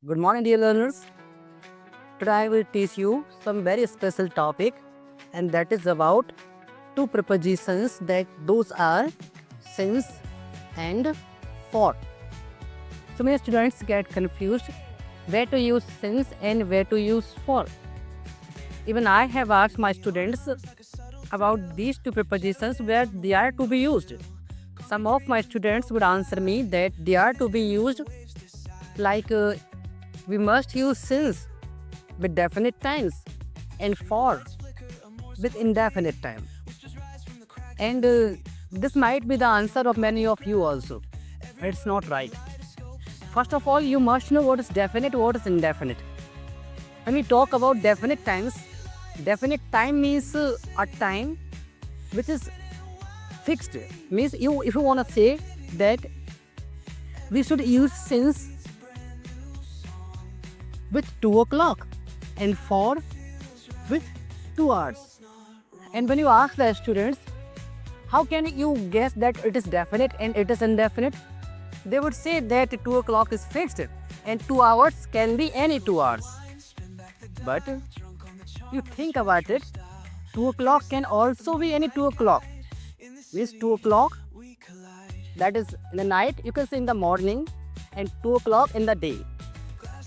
Good morning, dear learners. Today I will teach you some very special topic, and that is about two prepositions that those are since and for. So many students get confused where to use since and where to use for. Even I have asked my students about these two prepositions where they are to be used. Some of my students would answer me that they are to be used like we must use since with definite times and for with indefinite time. And this might be the answer of many of you also. It's not right. First of all, you must know what is definite, what is indefinite. When we talk about definite time means a time which is fixed. Means you if you want to say that we should use since with 2 o'clock and for with 2 hours. And when you ask the students, how can you guess that it is definite and it is indefinite? They would say that 2 o'clock is fixed and 2 hours can be any 2 hours. But you think about it, 2 o'clock can also be any 2 o'clock. Means 2 o'clock, that is in the night, you can say in the morning, and 2 o'clock in the day.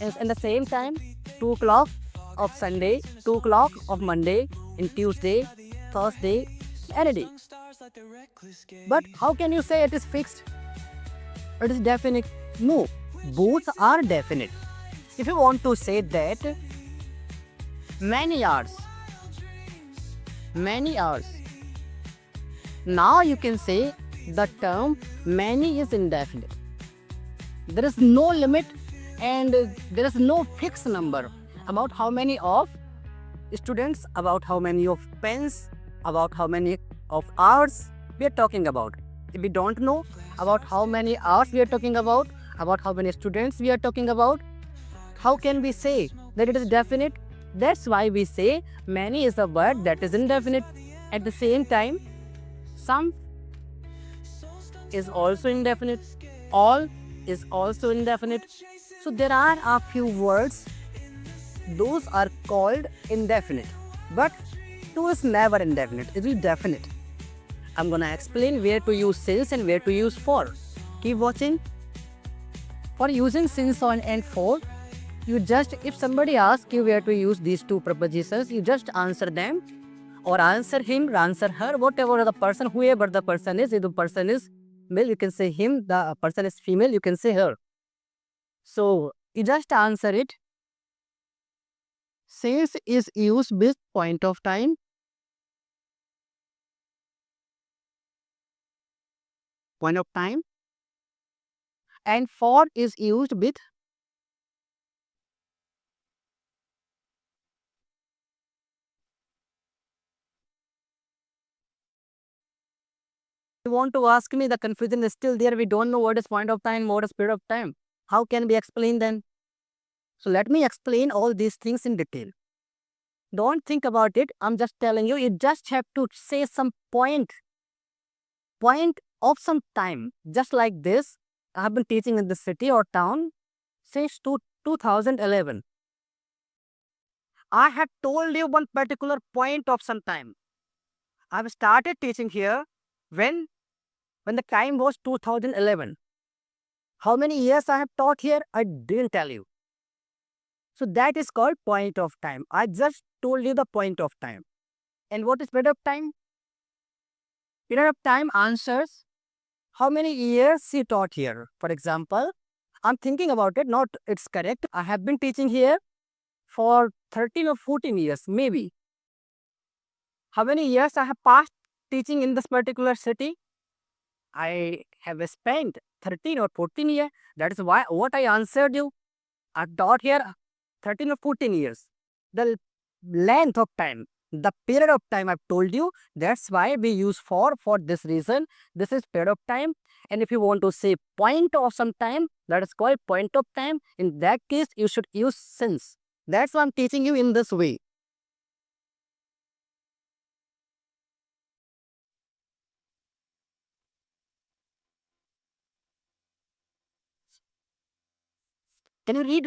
And in the same time, 2 o'clock of Sunday, 2 o'clock of Monday, in Tuesday, Thursday, any day. But how can you say it is fixed? It is definite. No, both are definite. If you want to say that many hours, now you can say the term many is indefinite. There is no limit and there is no fixed number about how many of students, about how many of pens, about how many of hours we are talking about. If we don't know about how many hours we are talking about how many students we are talking about, how can we say that it is definite? That's why we say many is a word that is indefinite. At the same time, some is also indefinite, all is also indefinite. So there are a few words, those are called indefinite. But two is never indefinite, it is definite. I'm gonna explain where to use since and where to use for. Keep watching. For using since on and for, you just, if somebody asks you where to use these two prepositions, you just answer them or answer him, answer her, whatever the person, whoever the person is. If the person is male, you can say him, the person is female, you can say her. So you just answer it. Since is used with point of time. Point of time. And for is used with you want to ask me, the confusion is still there. We don't know what is point of time, what is period of time. How can we explain then? So let me explain all these things in detail. Don't think about it. I'm just telling you, you just have to say some point of some time. Just like this, I have been teaching in the city or town since 2011. I have told you one particular point of some time. I've started teaching here when the time was 2011. How many years I have taught here? I didn't tell you. So that is called point of time. I just told you the point of time. And what is period of time? Period of time answers how many years she taught here. For example, I'm thinking about it, not it's correct. I have been teaching here for 13 or 14 years, maybe. How many years I have passed teaching in this particular city? I have spent 13 or 14 years. That is why what I answered you. I've taught here 13 or 14 years. The length of time, the period of time I've told you, that's why we use for this reason. This is period of time. And if you want to say point of some time, that is called point of time. In that case, you should use since. That's why I'm teaching you in this way. Can you read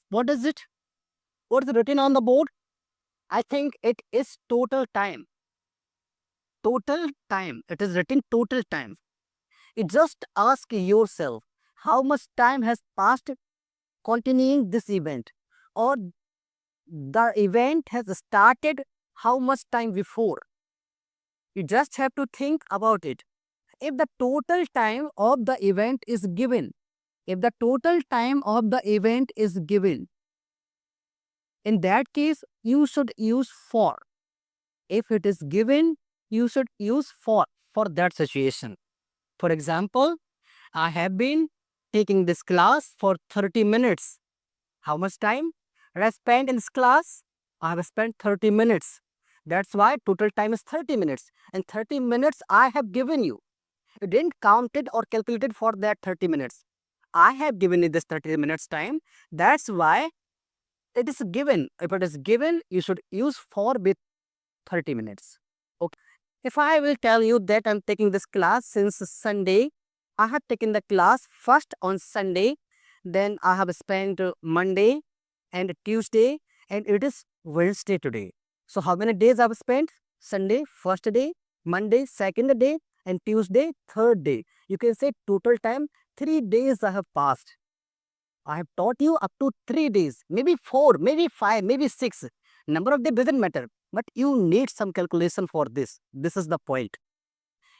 What is it? What is written on the board? I think it is total time. Total time. It is written total time. You just ask yourself how much time has passed continuing this event, or the event has started how much time before. You just have to think about it. If the total time of the event is given, if the total time of the event is given, in that case, you should use for. If it is given, you should use for that situation. For example, I have been taking this class for 30 minutes. How much time I have spent in this class? I have spent 30 minutes. That's why total time is 30 minutes. And 30 minutes I have given you. You didn't count it or calculate it for that 30 minutes. I have given you this 30 minutes time. That's why it is given. If it is given, you should use for with 30 minutes. Okay. If I will tell you that I'm taking this class since Sunday, I have taken the class first on Sunday, then I have spent Monday and Tuesday, and it is Wednesday today. So how many days I've spent? Sunday, first day, Monday, second day, and Tuesday, third day. You can say total time 3 days I have passed. I have taught you up to 3 days, maybe 4, maybe 5, maybe 6. Number of days doesn't matter, but you need some calculation for this. This is the point.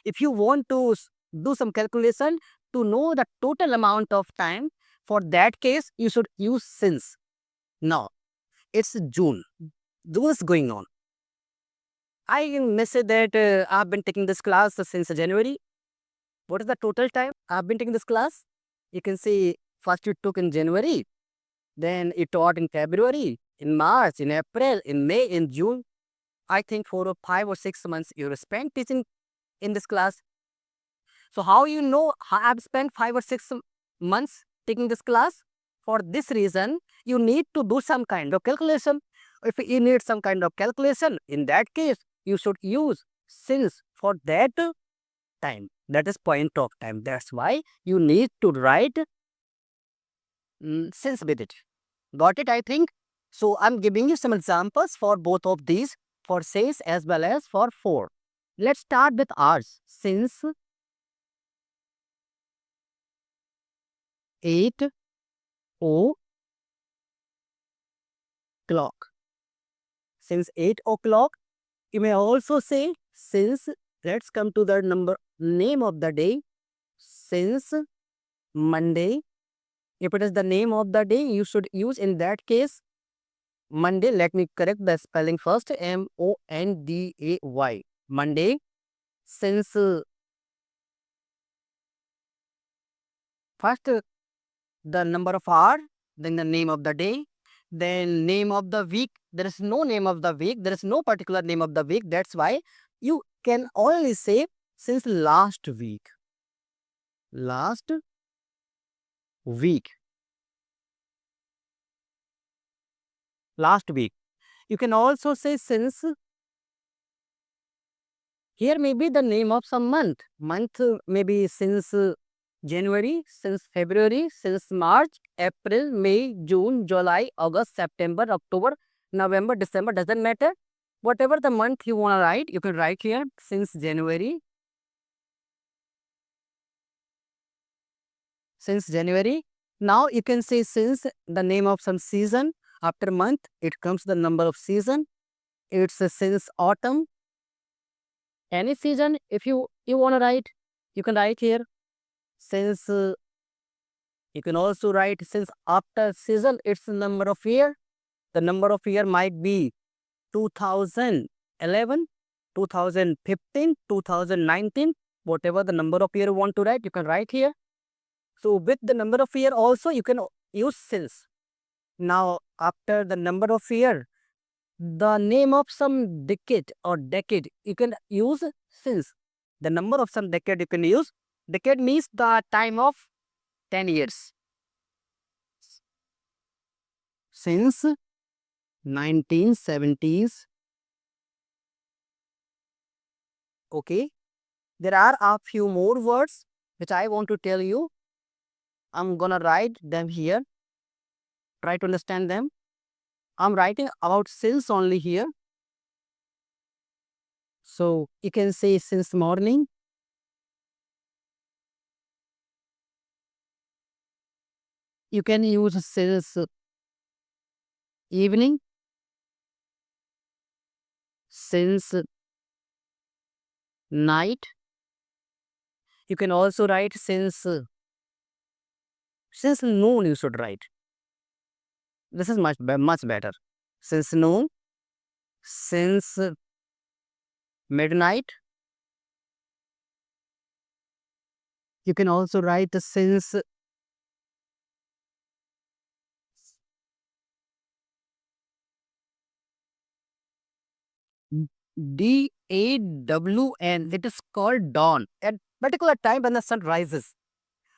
If you want to do some calculation to know the total amount of time, for that case, you should use since. Now, it's June. June is going on. I may say that I've been taking this class since January. What is the total time I've been taking this class? You can see first you took in January, then you taught in February, in March, in April, in May, in June. I think 4 or 5 or 6 months you spent teaching in this class. So how you know I've spent 5 or 6 months taking this class? For this reason, you need to do some kind of calculation. If you need some kind of calculation, in that case, you should use since for that time. That is point of time. That's why you need to write since with it. Got it, I think? So I'm giving you some examples for both of these, for since as well as for for. Let's start with ours. Since 8 o'clock. Since 8 o'clock. You may also say since, let's come to the name of the day. Since Monday. If it is the name of the day, you should use in that case Monday. Let me correct the spelling first. Monday. Monday. Since first the number of hour, then the name of the day, then name of the week. There is no name of the week. There is no particular name of the week. That's why you can only say since last week. Last week. Last week. You can also say since. Here may be the name of some month. Month maybe since January, since February, since March, April, May, June, July, August, September, October, November, December, doesn't matter. Whatever the month you want to write, you can write here since January. Since January. Now you can say since the name of some season. After month, it comes the number of season. It's since autumn. Any season, if you want to write, you can write here. Since you can also write since after season, it's the number of year. The number of year might be 2011, 2015, 2019, whatever the number of year you want to write, you can write here. So with the number of year also, you can use since. Now, after the number of year, the name of some decade, you can use since. The number of some decade you can use. Decade means the time of 10 years. Since 1970s. Okay. There are a few more words which I want to tell you. I'm gonna write them here. Try to understand them. I'm writing about since only here. So you can say since morning. You can use since evening, since night. You can also write since noon. You should write. This is much better. Since noon, since midnight. You can also write since DAWN. It is called dawn. At particular time when the sun rises.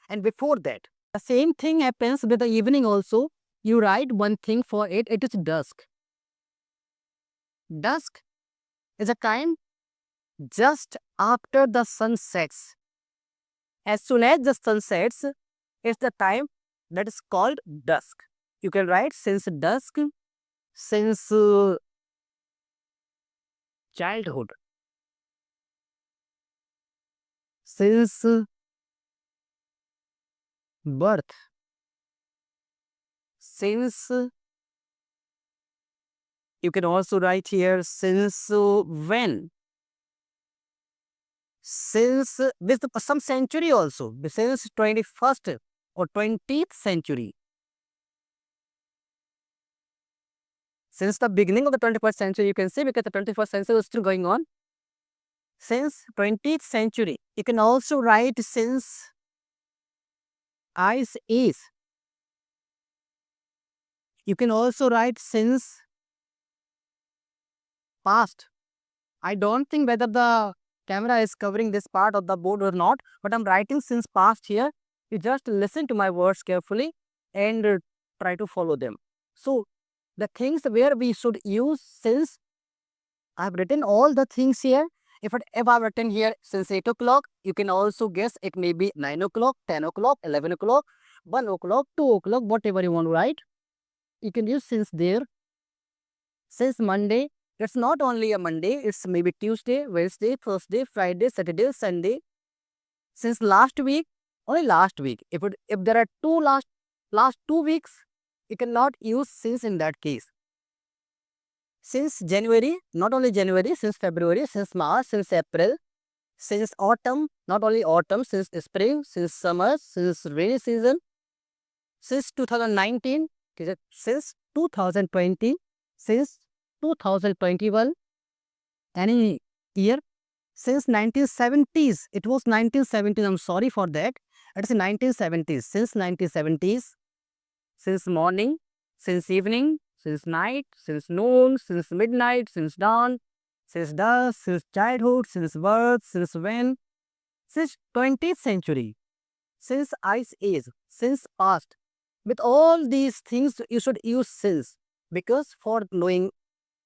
And before that, the same thing happens with the evening also. You write one thing for it. It is dusk. Dusk is a time just after the sun sets. As soon as the sun sets, it's the time that is called dusk. You can write since dusk, since childhood, since birth, since you can also write here since when, since this some century also, since 21st or 20th century, since the beginning of the 21st century, you can say, because the 21st century is still going on. Since 20th century, you can also write since ice age. You can also write since past. I don't think whether the camera is covering this part of the board or not, but I'm writing since past here. You just listen to my words carefully and try to follow them. So the things where we should use since, I've written all the things here. If I've written here since 8 o'clock, you can also guess it may be 9 o'clock, 10 o'clock, 11 o'clock, 1 o'clock, 2 o'clock, whatever you want to write. You can use since there. Since Monday, it's not only a Monday, it's maybe Tuesday, Wednesday, Thursday, Friday, Saturday, Sunday. Since last week, only last week. If there are last 2 weeks, you cannot use since in that case. Since January, not only January, since February, since March, since April, since autumn, not only autumn, since spring, since summer, since rainy season, since 2019, since 2020, since 2021, any year, since 1970s. It was 1970s. I'm sorry for that. It is 1970s. Since 1970s, since morning, since evening, since night, since noon, since midnight, since dawn, since dusk, since childhood, since birth, since when, since 20th century, since ice age, since past. With all these things, you should use since, because for knowing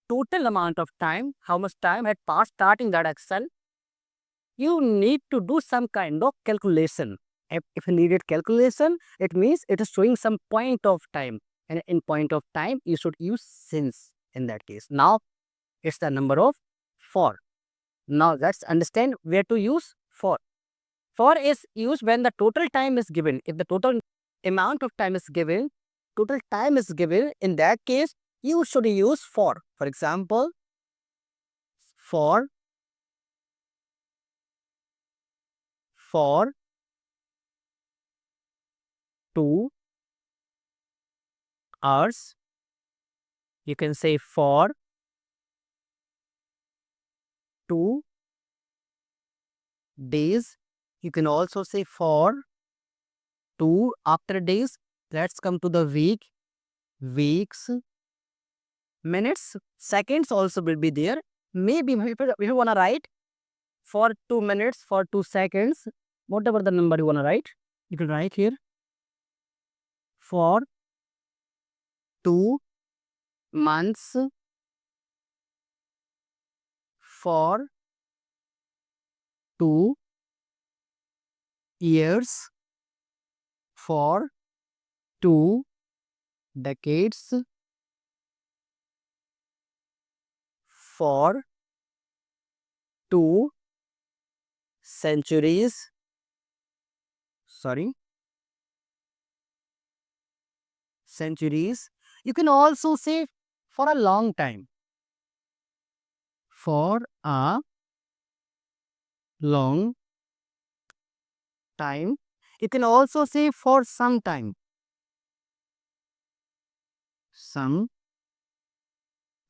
total amount of time, how much time had passed starting that Excel, you need to do some kind of calculation. If you needed calculation, it means it is showing some point of time. And in point of time, you should use since in that case. Now, it's the number of for. Now, let's understand where to use for. For is used when the total time is given. If the total amount of time is given, total time is given, in that case, you should use for. For example, for 2 hours. You can say for 2 days. You can also say for 2 after days. Let's come to the week. Weeks, minutes, seconds also will be there. Maybe if you want to write for 2 minutes, for 2 seconds, whatever the number you want to write, you can write here for 2 months, for 2 years, for 2 decades, for 2 centuries, sorry, centuries. You can also say for a long time. For a long time. You can also say for some time. Some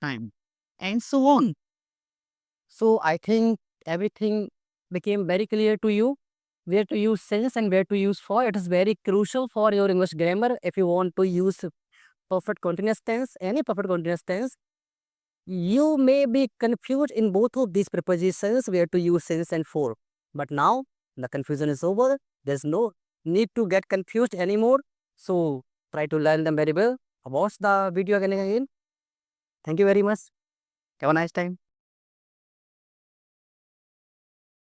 time. And so on. So I think everything became very clear to you. Where to use since and where to use for. It is very crucial for your English grammar if you want to use perfect continuous tense, any perfect continuous tense. You may be confused in both of these prepositions where to use since and for. But now the confusion is over. There's no need to get confused anymore. So try to learn them very well. Watch the video again and again. Thank you very much. Have a nice time.